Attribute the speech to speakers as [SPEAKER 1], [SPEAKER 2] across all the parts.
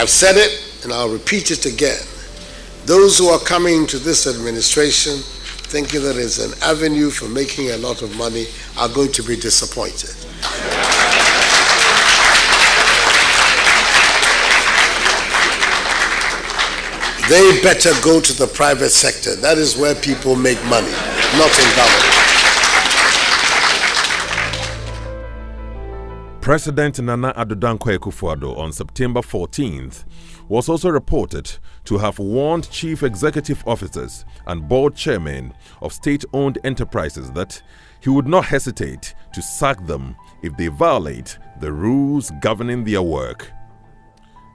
[SPEAKER 1] I've said it and I'll repeat it again. Those who are coming to this administration thinking that it's an avenue for making a lot of money are going to be disappointed. They better go to the private sector. That is where people make money, not in government.
[SPEAKER 2] President Nana Addo Dankwa Akufo-Addo on September 14th was also reported to have warned chief executive officers and board chairmen of state-owned enterprises that he would not hesitate to sack them if they violate the rules governing their work.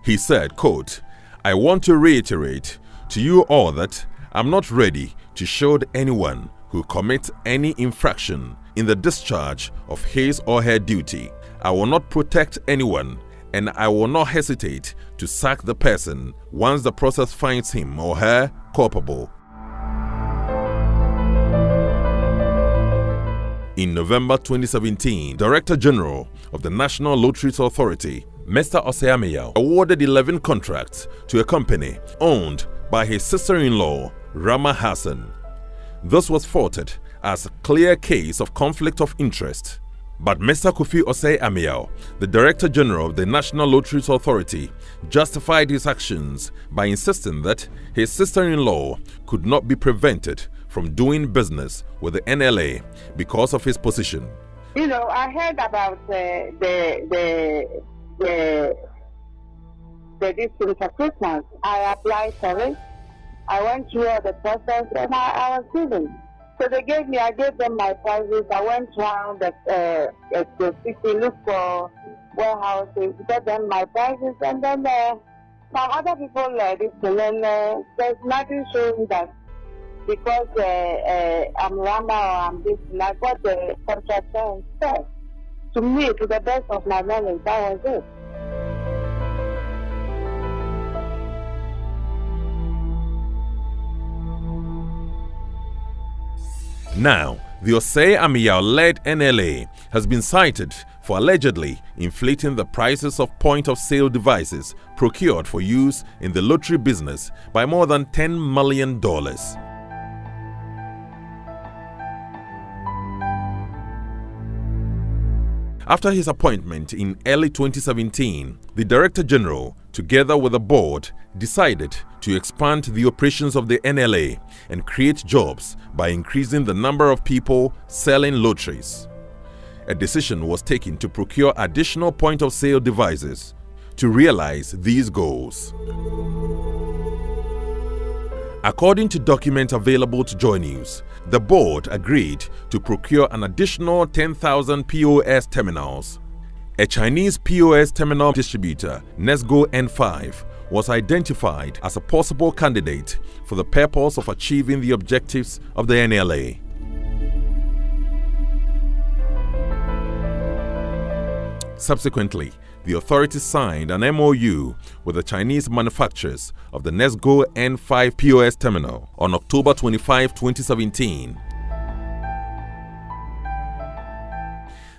[SPEAKER 2] He said, quote, "I want to reiterate to you all that I'm not ready to shield anyone who commits any infraction in the discharge of his or her duty. I will not protect anyone, and I will not hesitate to sack the person once the process finds him or her culpable." In November 2017, Director General of the National Lottery Authority, Mr. Osei Ameyao, awarded 11 contracts to a company owned by his sister-in-law, Rama Hassan. This was faulted as a clear case of conflict of interest. But Mr. Kofi Osei Ameyao, the Director General of the National Lottery Authority, justified his actions by insisting that his sister-in-law could not be prevented from doing business with the NLA because of his position.
[SPEAKER 3] You know, I heard about the distance for Christmas. I applied for it. I went through all the process and I was given. So I gave them my prices. I went around the city, looked for warehouses, get them my prices, and then some other people did, and then there's nothing showing that because I'm Rama or I'm this, and I got the contractor and said, to me, to the best of my knowledge, that was it.
[SPEAKER 2] Now, the Osei Ameyao-led NLA has been cited for allegedly inflating the prices of point-of-sale devices procured for use in the lottery business by more than $10 million. After his appointment in early 2017, the Director General, together with the board, decided to expand the operations of the NLA and create jobs by increasing the number of people selling lotteries. A decision was taken to procure additional point-of-sale devices to realize these goals. According to documents available to Joy News, the board agreed to procure an additional 10,000 POS terminals. A Chinese POS terminal distributor, Nesgo N5, was identified as a possible candidate for the purpose of achieving the objectives of the NLA. Subsequently, the authorities signed an MOU with the Chinese manufacturers of the Nesgo N5 POS terminal on October 25, 2017.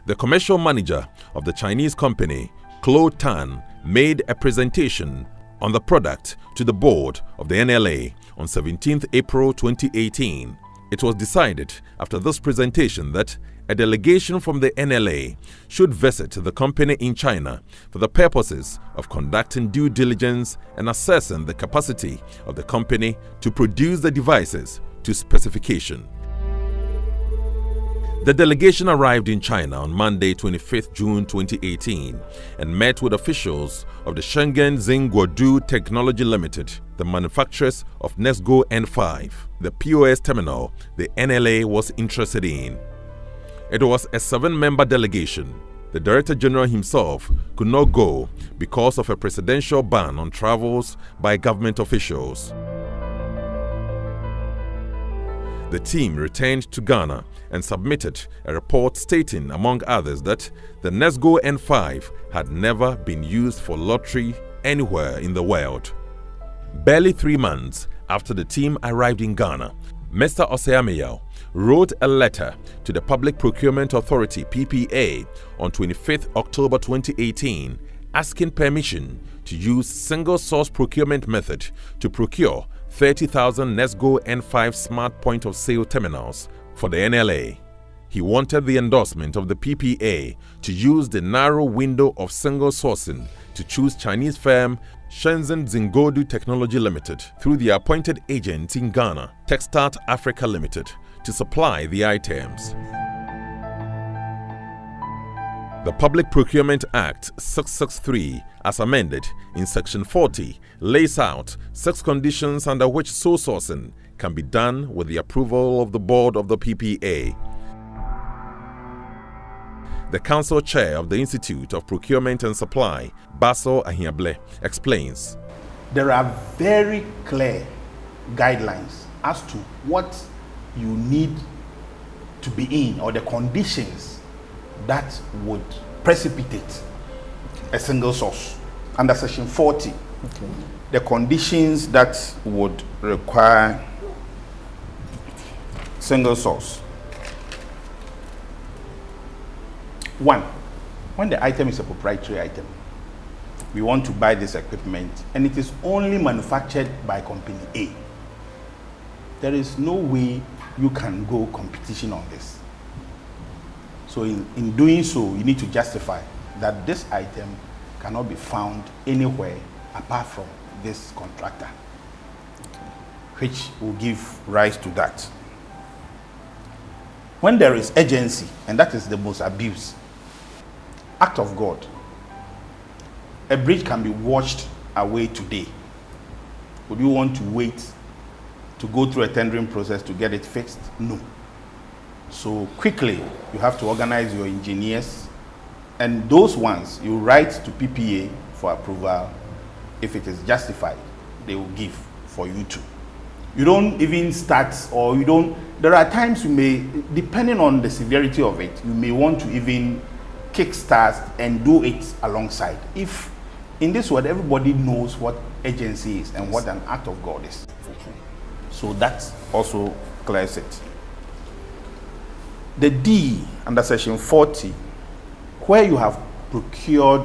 [SPEAKER 2] The commercial manager of the Chinese company, Claude Tan, made a presentation on the product to the board of the NLA on 17 April 2018. It was decided after this presentation that a delegation from the NLA should visit the company in China for the purposes of conducting due diligence and assessing the capacity of the company to produce the devices to specification. The delegation arrived in China on Monday, 25 June 2018 and met with officials of the Shenzhen Zhengguodu Technology Limited, the manufacturers of Nesgo N5, the POS terminal the NLA was interested in. It was a 7-member delegation. The Director General himself could not go because of a presidential ban on travels by government officials. The team returned to Ghana and submitted a report stating, among others, that the Nesgo N5 had never been used for lottery anywhere in the world. Barely 3 months after the team arrived in Ghana, Mr. Osei Ameyao wrote a letter to the Public Procurement Authority (PPA) on 25 October 2018, asking permission to use single source procurement method to procure 30,000 Nesgo N5 smart point of sale terminals for the NLA. He wanted the endorsement of the PPA to use the narrow window of single sourcing to choose Chinese firm Shenzhen Zingodu Technology Limited through the appointed agent in Ghana, Techstart Africa Limited, to supply the items. The Public Procurement Act 663, as amended in Section 40, lays out 6 conditions under which sole sourcing can be done with the approval of the board of the PPA. The Council Chair of the Institute of Procurement and Supply, Baso Ahiable, explains.
[SPEAKER 4] There are very clear guidelines as to what you need to be in, or the conditions that would precipitate a single source. Under Section 40, the conditions that would require single source. 1, when the item is a proprietary item, we want to buy this equipment and it is only manufactured by company A. There is no way you can go competition on this. So in doing so, you need to justify that this item cannot be found anywhere apart from this contractor, which will give rise to that. When there is urgency, and that is the most abuse, act of God, a bridge can be washed away today. Would you want to wait to go through a tendering process to get it fixed? No. So quickly, you have to organize your engineers, and those ones you write to PPA for approval. If it is justified, they will give for you to. You don't even start, or you don't, there are times you may, depending on the severity of it, you may want to even kickstart and do it alongside. If in this world everybody knows what agency is and what an act of God is. So that also clears it. The D under Section 40, where you have procured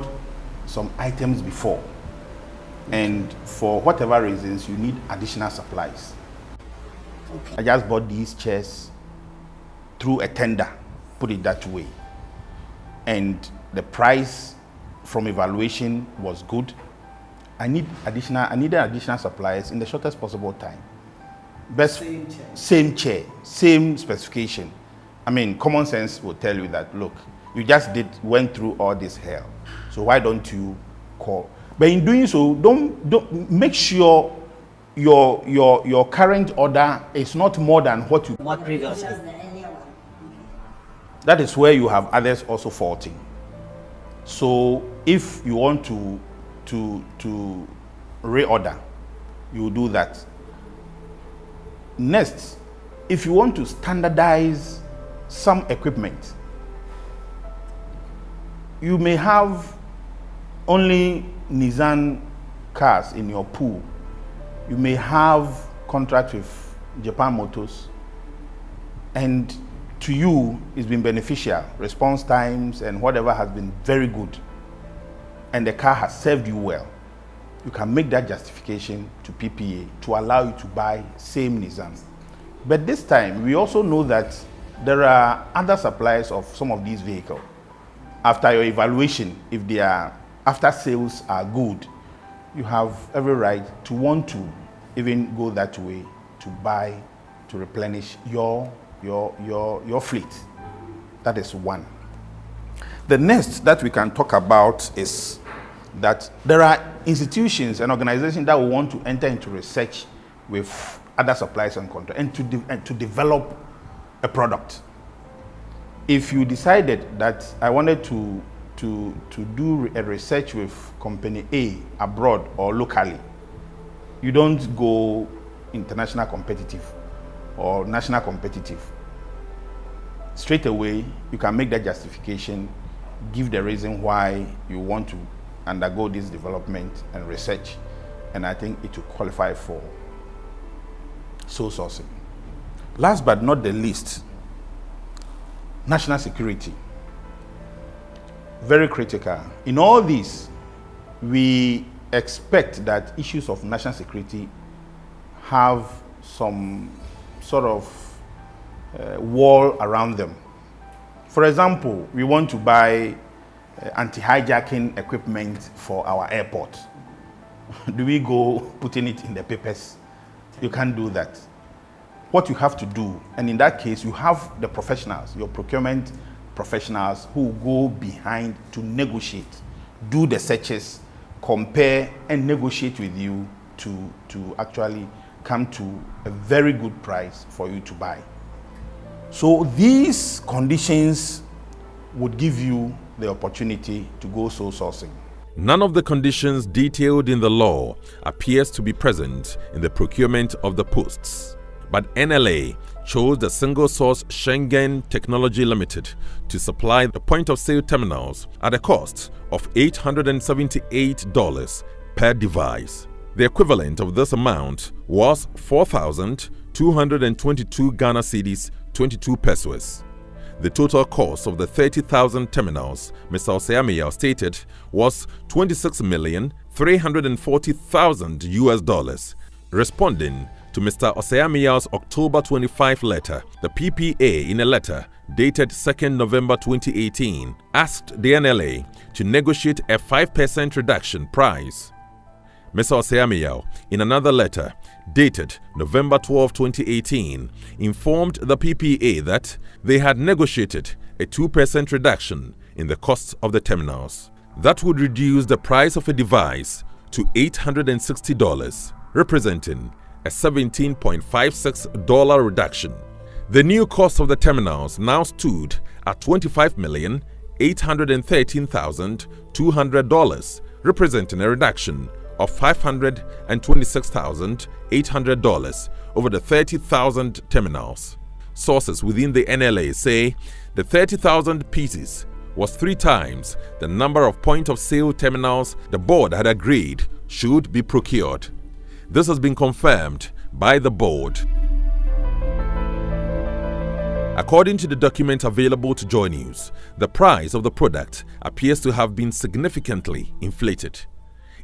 [SPEAKER 4] some items before, and for whatever reasons you need additional supplies. I just bought these chairs through a tender, put it that way, and the price from evaluation was good. I needed additional supplies in the shortest possible time. Same chair, same specification. I mean, common sense will tell you that, look, you just went through all this hell, so why don't you call? But in doing so, don't make sure your current order is not more than what you bought previously. That is where you have others also faulting. So if you want to reorder, you do that. Next, if you want to standardize some equipment, you may have only Nissan cars in your pool. You may have contract with Japan Motors, and to you it's been beneficial. Response times and whatever has been very good, and the car has served you well. You can make that justification to PPA to allow you to buy same Nissan. But this time, we also know that there are other suppliers of some of these vehicles. After your evaluation, if their after sales are good, you have every right to want to even go that way to buy, to replenish your fleet. That is one. The next that we can talk about is that there are institutions and organizations that will want to enter into research with other suppliers and contracts and to develop a product. If you decided that I wanted to do a research with company A abroad or locally, you don't go international competitive or national competitive. Straight away, you can make that justification, give the reason why you want to undergo this development and research, and I think it will qualify for sole sourcing. Last but not the least, national security. Very critical. In all these, we expect that issues of national security have some sort of wall around them. For example, we want to buy anti-hijacking equipment for our airport. Do we go putting it in the papers? You can't do that. What you have to do, and in that case, you have the professionals, your procurement professionals who go behind to negotiate, do the searches, compare and negotiate with you to actually come to a very good price for you to buy. So these conditions would give you the opportunity to go sole sourcing.
[SPEAKER 2] None of the conditions detailed in the law appears to be present in the procurement of the posts. But NLA chose the single source Schengen Technology Limited to supply the point-of-sale terminals at a cost of $878 per device. The equivalent of this amount was 4,222 Ghana cedis, 22 pesos. The total cost of the 30,000 terminals, Mr. Oseameyao stated, was $26,340,000 US. Responding to Mr. Oseameyao's October 25 letter, the PPA, in a letter dated 2nd November 2018, asked the NLA to negotiate a 5% reduction price. Mr. Oseameyao, in another letter dated November 12, 2018, informed the PPA that they had negotiated a 2% reduction in the cost of the terminals. That would reduce the price of a device to $860, representing a $17.56 reduction. The new cost of the terminals now stood at $25,813,200, representing a reduction of $526,800 over the 30,000 terminals. Sources within the NLA say the 30,000 pieces was 3 times the number of point-of-sale terminals the board had agreed should be procured. This has been confirmed by the board. According to the document available to Joy News, the price of the product appears to have been significantly inflated.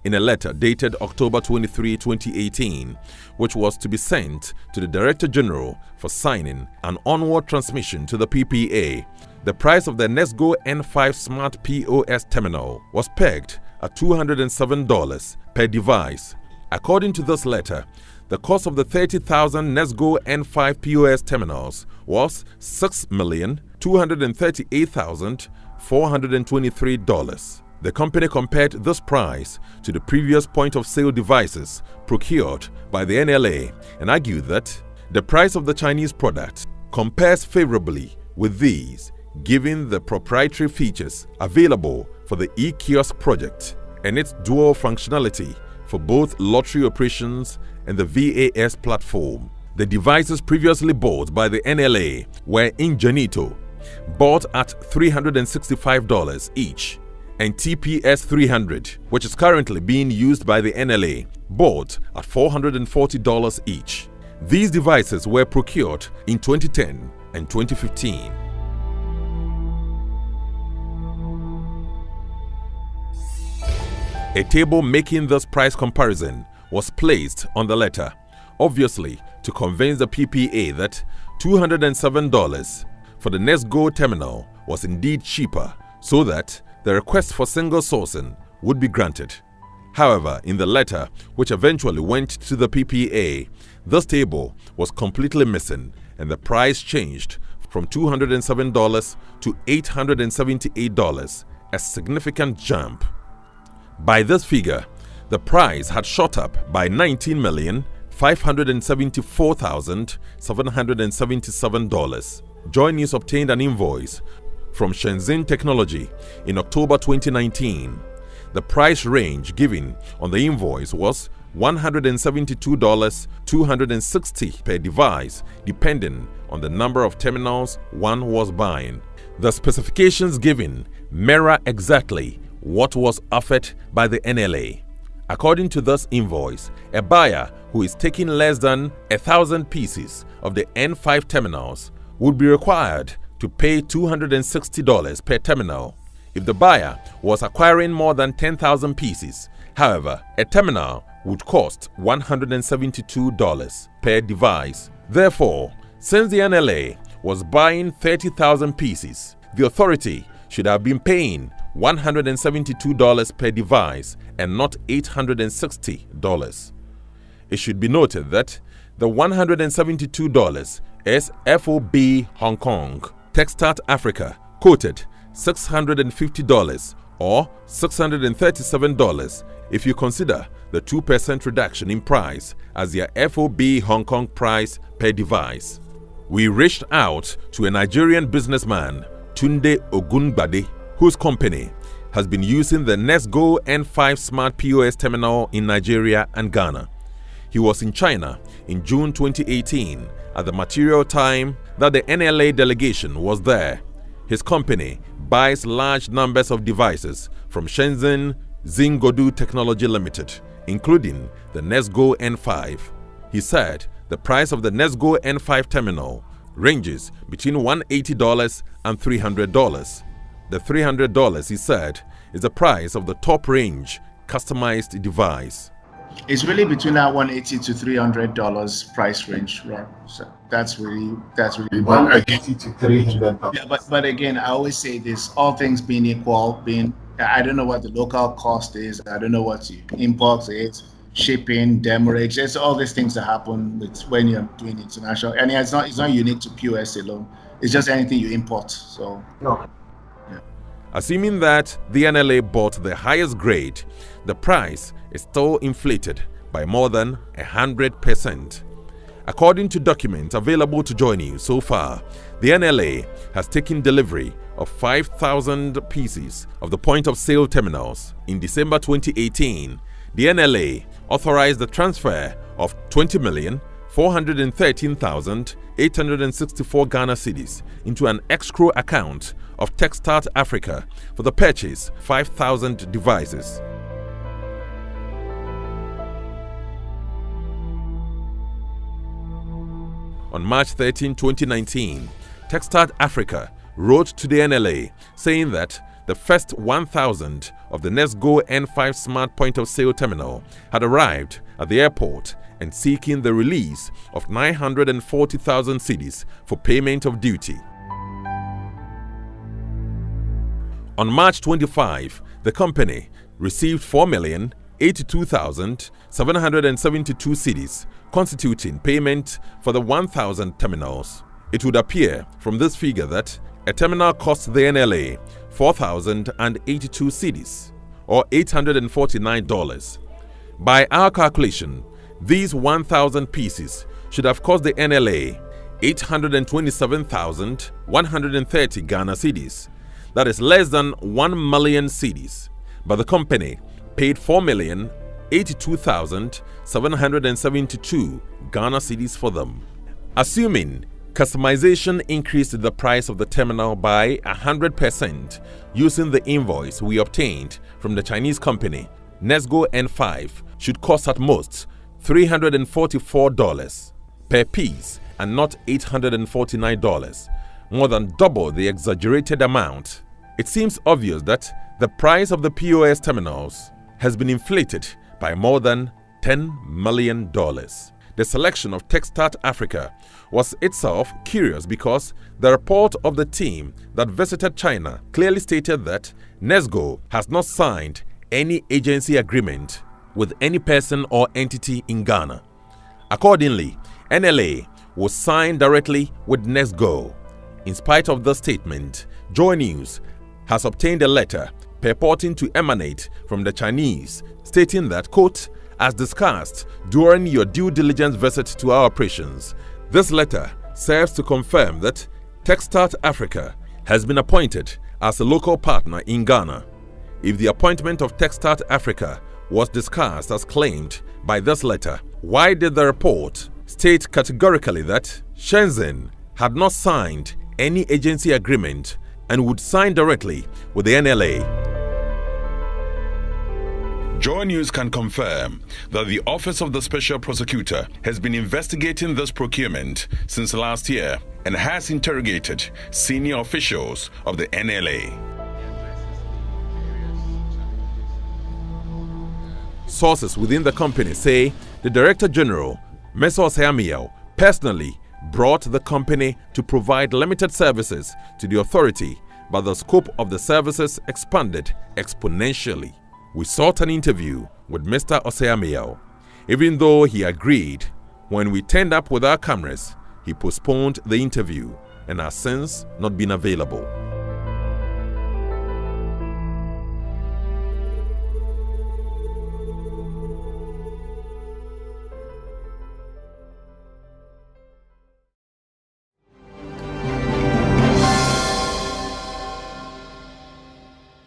[SPEAKER 2] In a letter dated October 23, 2018, which was to be sent to the Director General for signing an onward transmission to the PPA, the price of the NESGO N5 Smart POS terminal was pegged at $207 per device. According to this letter, the cost of the 30,000 NESGO N5 POS terminals was $6,238,423. The company compared this price to the previous point-of-sale devices procured by the NLA and argued that the price of the Chinese product compares favorably with these, given the proprietary features available for the e-kiosk project and its dual functionality for both lottery operations and the VAS platform. The devices previously bought by the NLA were Ingenito, bought at $365 each, and TPS 300, which is currently being used by the NLA, bought at $440 each. These devices were procured in 2010 and 2015. A table making this price comparison was placed on the letter, obviously to convince the PPA that $207 for the NESGO terminal was indeed cheaper, so that the request for single sourcing would be granted. However, in the letter, which eventually went to the PPA, this table was completely missing and the price changed from $207 to $878, a significant jump. By this figure, the price had shot up by $19,574,777. Joy News obtained an invoice from Shenzhen Technology in October 2019. The price range given on the invoice was $172 $260 per device, depending on the number of terminals one was buying. The specifications given mirror exactly what was offered by the NLA. According to this invoice, a buyer who is taking less than 1,000 pieces of the N5 terminals would be required to pay $260 per terminal. if the buyer was acquiring more than 10,000 pieces. However, a terminal would cost $172 per device. Therefore, since the NLA was buying 30,000 pieces, the authority should have been paying $172 per device and not $860. It should be noted that the $172 is FOB Hong Kong. Techstart Africa quoted $650 or $637 if you consider the 2% reduction in price as their FOB Hong Kong price per device. We reached out to a Nigerian businessman, Tunde Ogungbade, whose company has been using the NextGo N5 Smart POS terminal in Nigeria and Ghana. He was in China in June 2018 at the material time that the NLA delegation was there. His company buys large numbers of devices from Shenzhen Zingodu Technology Limited, including the NextGo N5. He said the price of the NextGo N5 terminal ranges between $180 and $300. The $300, he said, is the price of the top range customized device.
[SPEAKER 5] It's really between that $180 to $300 price range, right? So that's really
[SPEAKER 1] $180 to $300.
[SPEAKER 5] Yeah, but again, I always say this: all things being equal, I don't know what the local cost is, I don't know what you import is, shipping, demurrage. It's all these things that happen when you're doing international, and it's not unique to POS alone. It's just anything you import. So.
[SPEAKER 1] No.
[SPEAKER 2] Assuming that the NLA bought the highest grade, the price is still inflated by more than 100%. According to documents available to join you so far, the NLA has taken delivery of 5,000 pieces of the point-of-sale terminals. In December 2018, the NLA authorized the transfer of 20,413,864 Ghana cedis into an escrow account of Techstart Africa for the purchase of 5,000 devices. On March 13, 2019, Techstart Africa wrote to the NLA saying that the first 1,000 of the NextGo N5 Smart point-of-sale terminal had arrived at the airport and seeking the release of 940,000 cedis for payment of duty. On March 25, the company received 4,082,772 cedis, constituting payment for the 1,000 terminals. It would appear from this figure that a terminal costs the NLA 4,082 cedis, or $849. By our calculation, these 1,000 pieces should have cost the NLA 827,130 Ghana cedis. That is less than 1 million cedis. But the company paid 4,082,772 Ghana cedis for them. Assuming customization increased the price of the terminal by 100% using the invoice we obtained from the Chinese company, NextGo N5 should cost at most $344 per piece and not $849, more than double the exaggerated amount. It seems obvious that the price of the POS terminals has been inflated by more than $10 million. The selection of Techstart Africa was itself curious because the report of the team that visited China clearly stated that NextGo has not signed any agency agreement with any person or entity in Ghana. Accordingly, NLA was signed directly with NextGo. In spite of the statement, Joy News has obtained a letter purporting to emanate from the Chinese, stating that, quote, as discussed during your due diligence visit to our operations, this letter serves to confirm that Techstart Africa has been appointed as a local partner in Ghana. If the appointment of Techstart Africa was discussed as claimed by this letter, why did the report state categorically that Shenzhen had not signed any agency agreement and would sign directly with the NLA? Joy News can confirm that the Office of the Special Prosecutor has been investigating this procurement since last year and has interrogated senior officials of the NLA. Sources within the company say the Director General, Mr. Oseamiel, personally brought the company to provide limited services to the authority, but the scope of the services expanded exponentially. We sought an interview with Mr. Oseamiel. Even though he agreed, when we turned up with our cameras, he postponed the interview and has since not been available.